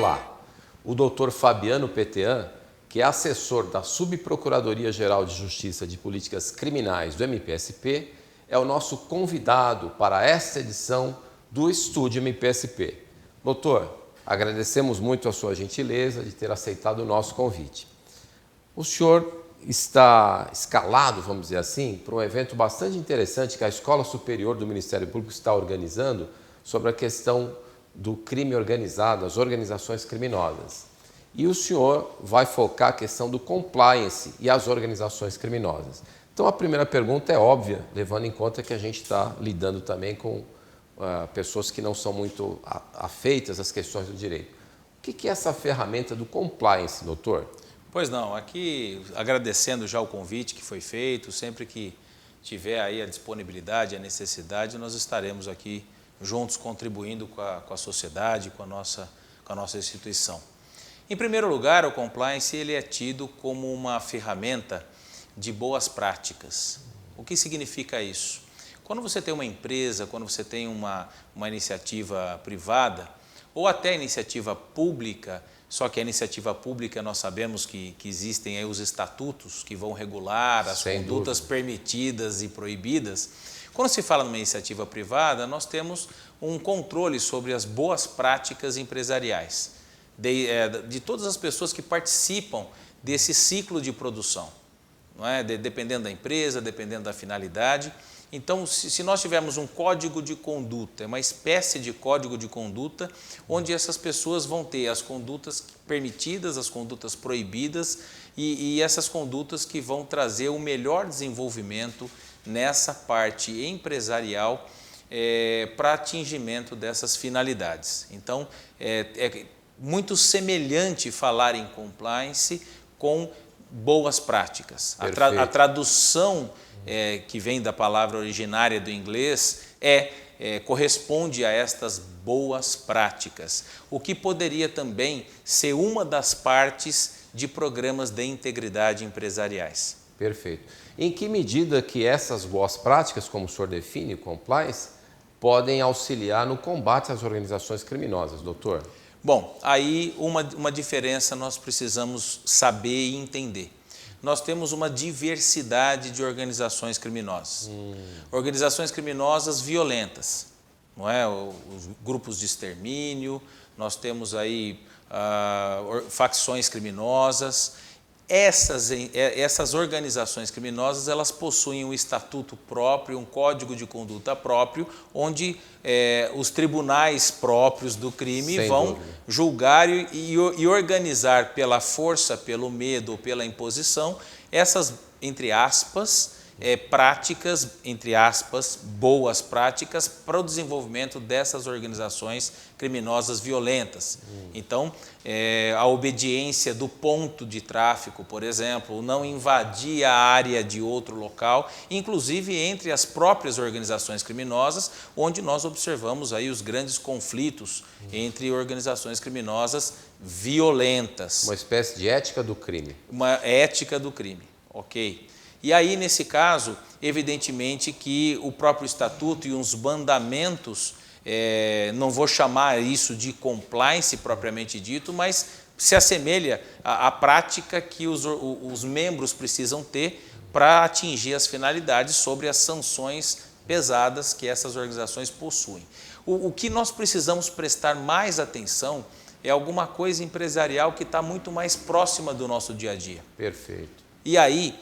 Olá, o Dr. Fabiano Petean, que é assessor da Subprocuradoria-Geral de Justiça de Políticas Criminais do MPSP, é o nosso convidado para esta edição do Estúdio MPSP. Doutor, agradecemos muito a sua gentileza de ter aceitado o nosso convite. O senhor está escalado, vamos dizer assim, para um evento bastante interessante que a Escola Superior do Ministério Público está organizando sobre a questão do crime organizado, as organizações criminosas. E o senhor vai focar a questão do compliance e as organizações criminosas. Então a primeira pergunta é óbvia, levando em conta que a gente está lidando também com pessoas que não são muito afeitas às questões do direito. O que é essa ferramenta do compliance, doutor? Pois não, aqui agradecendo já o convite que foi feito, sempre que tiver aí a disponibilidade, a necessidade, nós estaremos aqui juntos contribuindo com a sociedade, com a nossa instituição. Em primeiro lugar, o compliance ele é tido como uma ferramenta de boas práticas. O que significa isso? Quando você tem uma empresa, quando você tem uma iniciativa privada ou até iniciativa pública, só que a iniciativa pública nós sabemos que existem aí os estatutos que vão regular as condutas permitidas e proibidas. Quando se fala numa iniciativa privada, nós temos um controle sobre as boas práticas empresariais, de todas as pessoas que participam desse ciclo de produção, não é? Dependendo da empresa, dependendo da finalidade. Então, se nós tivermos um código de conduta, uma espécie de código de conduta, onde essas pessoas vão ter as condutas permitidas, as condutas proibidas e essas condutas que vão trazer o melhor desenvolvimento nessa parte empresarial para atingimento dessas finalidades. Então, é muito semelhante falar em compliance com boas práticas. A tradução que vem da palavra originária do inglês corresponde a estas boas práticas, o que poderia também ser uma das partes de programas de integridade empresariais. Perfeito. Em que medida que essas boas práticas, como o senhor define, compliance, podem auxiliar no combate às organizações criminosas, doutor? Bom, aí uma diferença nós precisamos saber e entender. Nós temos uma diversidade de organizações criminosas. Organizações criminosas violentas, não é? Os grupos de extermínio, nós temos aí facções criminosas. Essas organizações criminosas, elas possuem um estatuto próprio, um código de conduta próprio, onde os tribunais próprios do crime vão julgar e organizar pela força, pelo medo ou pela imposição, essas, entre aspas, práticas, entre aspas, boas práticas para o desenvolvimento dessas organizações criminosas violentas. Então, a obediência do ponto de tráfico, por exemplo, não invadir a área de outro local, inclusive entre as próprias organizações criminosas, onde nós observamos aí os grandes conflitos entre organizações criminosas violentas. Uma espécie de ética do crime. Uma ética do crime, ok. E aí, nesse caso, evidentemente que o próprio estatuto e os mandamentos, não vou chamar isso de compliance propriamente dito, mas se assemelha à prática que os membros precisam ter para atingir as finalidades sobre as sanções pesadas que essas organizações possuem. O que nós precisamos prestar mais atenção é alguma coisa empresarial que está muito mais próxima do nosso dia a dia. Perfeito. E aí,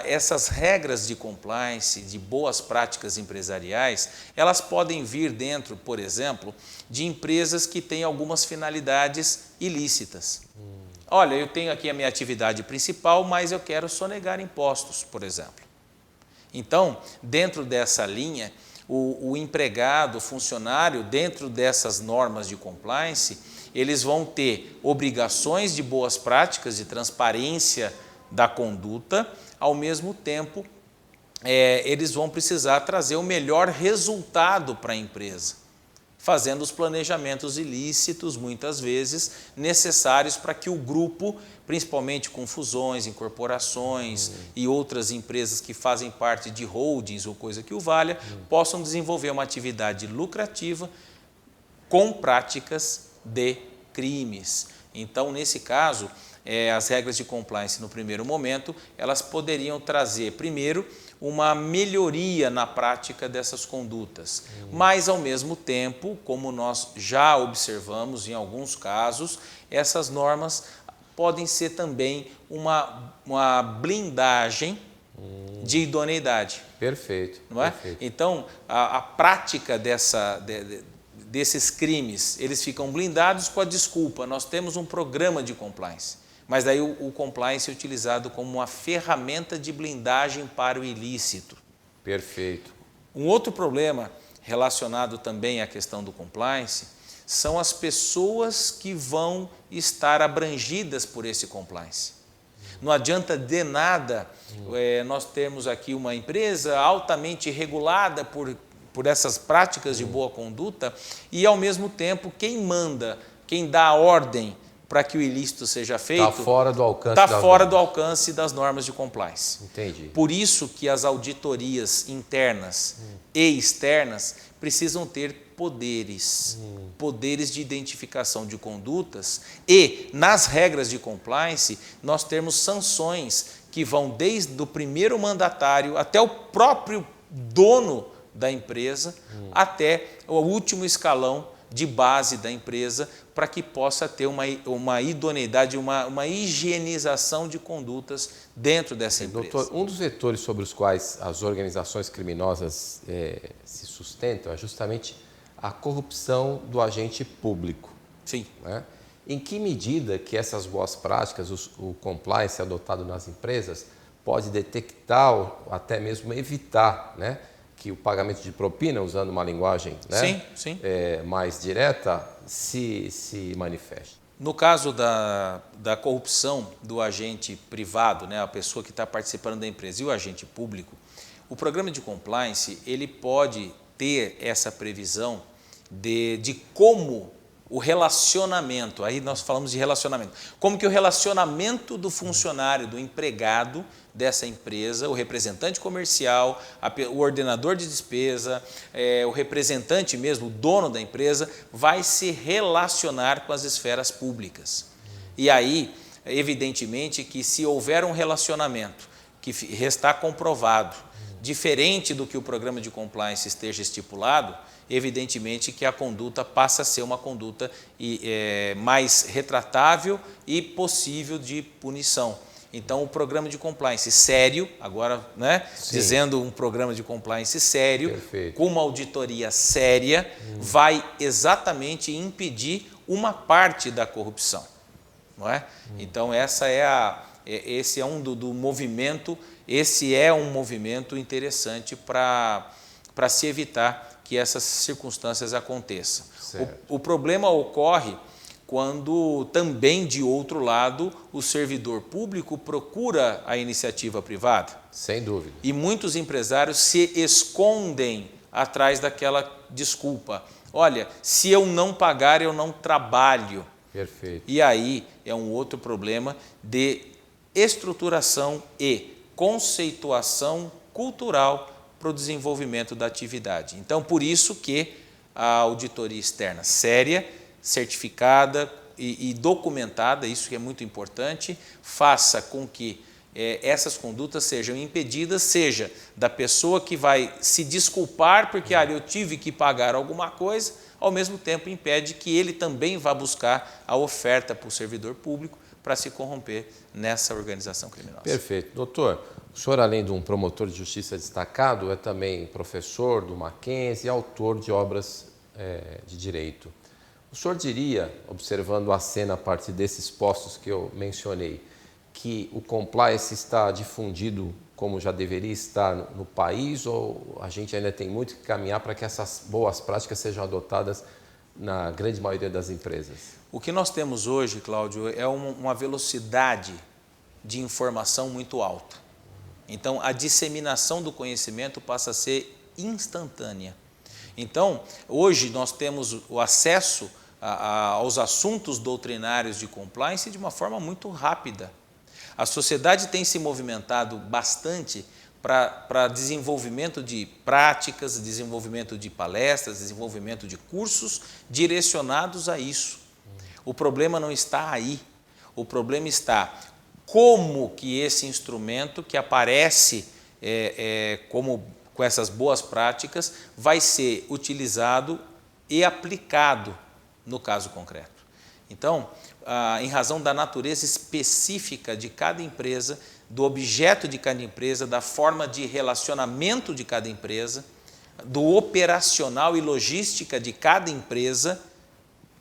essas regras de compliance, de boas práticas empresariais, elas podem vir dentro, por exemplo, de empresas que têm algumas finalidades ilícitas. Olha, eu tenho aqui a minha atividade principal, mas eu quero sonegar impostos, por exemplo. Então, dentro dessa linha, o empregado, o funcionário, dentro dessas normas de compliance, eles vão ter obrigações de boas práticas, de transparência da conduta, ao mesmo tempo, eles vão precisar trazer o melhor resultado para a empresa, fazendo os planejamentos ilícitos, muitas vezes, necessários para que o grupo, principalmente com fusões, incorporações e outras empresas que fazem parte de holdings ou coisa que o valha, possam desenvolver uma atividade lucrativa com práticas de crimes. Então, nesse caso, as regras de compliance, no primeiro momento, elas poderiam trazer, primeiro, uma melhoria na prática dessas condutas. Mas, ao mesmo tempo, como nós já observamos em alguns casos, essas normas podem ser também uma blindagem de idoneidade. Perfeito. Não é? Perfeito. Então, a prática desses crimes, eles ficam blindados com a desculpa: nós temos um programa de compliance. Mas daí o compliance é utilizado como uma ferramenta de blindagem para o ilícito. Perfeito. Um outro problema relacionado também à questão do compliance são as pessoas que vão estar abrangidas por esse compliance. Não adianta de nada nós termos aqui uma empresa altamente regulada por essas práticas de boa conduta e, ao mesmo tempo, quem manda, quem dá a ordem para que o ilícito seja feito, está fora do alcance do alcance das normas de compliance. Entendi. Por isso que as auditorias internas e externas precisam ter poderes de identificação de condutas e, nas regras de compliance, nós temos sanções que vão desde o primeiro mandatário até o próprio dono da empresa, até o último escalão de base da empresa, para que possa ter uma idoneidade, uma higienização de condutas dentro dessa empresa. Doutor, um dos vetores sobre os quais as organizações criminosas se sustentam é justamente a corrupção do agente público. Sim. Né? Em que medida que essas boas práticas, o compliance adotado nas empresas, pode detectar ou até mesmo evitar, né, que o pagamento de propina, usando uma linguagem, né, mais direta, se manifeste? No caso da corrupção do agente privado, né, a pessoa que está participando da empresa, e o agente público, o programa de compliance ele pode ter essa previsão de como o relacionamento, aí nós falamos de relacionamento, como que o relacionamento do funcionário, do empregado dessa empresa, o representante comercial, o ordenador de despesa, o representante mesmo, o dono da empresa, vai se relacionar com as esferas públicas. E aí, evidentemente que se houver um relacionamento que está comprovado, diferente do que o programa de compliance esteja estipulado, evidentemente que a conduta passa a ser uma conduta mais retratável e possível de punição. Então, o programa de compliance sério, agora, né, dizendo um programa de compliance sério, perfeito, com uma auditoria séria, vai exatamente impedir uma parte da corrupção. Não é? Então, esse é um movimento, esse é um movimento interessante para se evitar que essas circunstâncias aconteçam. O problema ocorre quando também, de outro lado, o servidor público procura a iniciativa privada. Sem dúvida. E muitos empresários se escondem atrás daquela desculpa. Olha, se eu não pagar, eu não trabalho. Perfeito. E aí é um outro problema de estruturação e conceituação cultural para o desenvolvimento da atividade. Então, por isso que a auditoria externa séria, certificada e documentada, isso que é muito importante, faça com que essas condutas sejam impedidas, seja da pessoa que vai se desculpar porque eu tive que pagar alguma coisa, ao mesmo tempo impede que ele também vá buscar a oferta para o servidor público para se corromper nessa organização criminosa. Perfeito. Doutor, o senhor, além de um promotor de justiça destacado, é também professor do Mackenzie e autor de obras de direito. O senhor diria, observando a cena a partir desses postos que eu mencionei, que o compliance está difundido como já deveria estar no país, ou a gente ainda tem muito que caminhar para que essas boas práticas sejam adotadas na grande maioria das empresas? O que nós temos hoje, Cláudio, é uma velocidade de informação muito alta. Então, a disseminação do conhecimento passa a ser instantânea. Então, hoje nós temos o acesso aos assuntos doutrinários de compliance de uma forma muito rápida. A sociedade tem se movimentado bastante para desenvolvimento de práticas, desenvolvimento de palestras, desenvolvimento de cursos direcionados a isso. O problema não está aí. O problema está como que esse instrumento que aparece como com essas boas práticas vai ser utilizado e aplicado no caso concreto. Então, em razão da natureza específica de cada empresa, do objeto de cada empresa, da forma de relacionamento de cada empresa, do operacional e logística de cada empresa,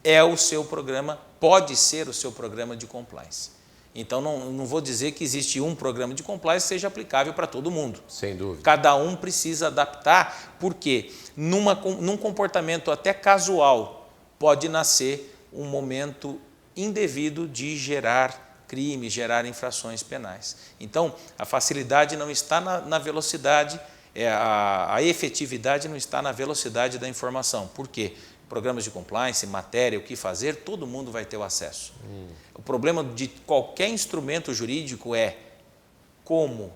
é o seu programa, pode ser o seu programa de compliance. Então, não vou dizer que existe um programa de compliance que seja aplicável para todo mundo. Sem dúvida. Cada um precisa adaptar, porque num comportamento até casual pode nascer um momento indevido de gerar crime, gerar infrações penais. Então, a facilidade não está na velocidade, a efetividade não está na velocidade da informação. Por quê? Programas de compliance, matéria, o que fazer, todo mundo vai ter o acesso. O problema de qualquer instrumento jurídico é como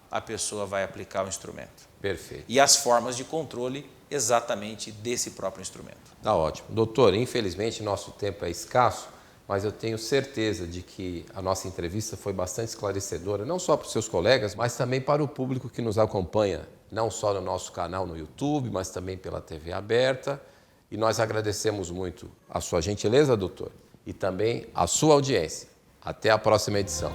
a pessoa vai aplicar o instrumento. Perfeito. E as formas de controle exatamente desse próprio instrumento. Tá ótimo. Doutor, infelizmente nosso tempo é escasso, mas eu tenho certeza de que a nossa entrevista foi bastante esclarecedora, não só para os seus colegas, mas também para o público que nos acompanha, não só no nosso canal no YouTube, mas também pela TV aberta. E nós agradecemos muito a sua gentileza, doutor, e também a sua audiência. Até a próxima edição.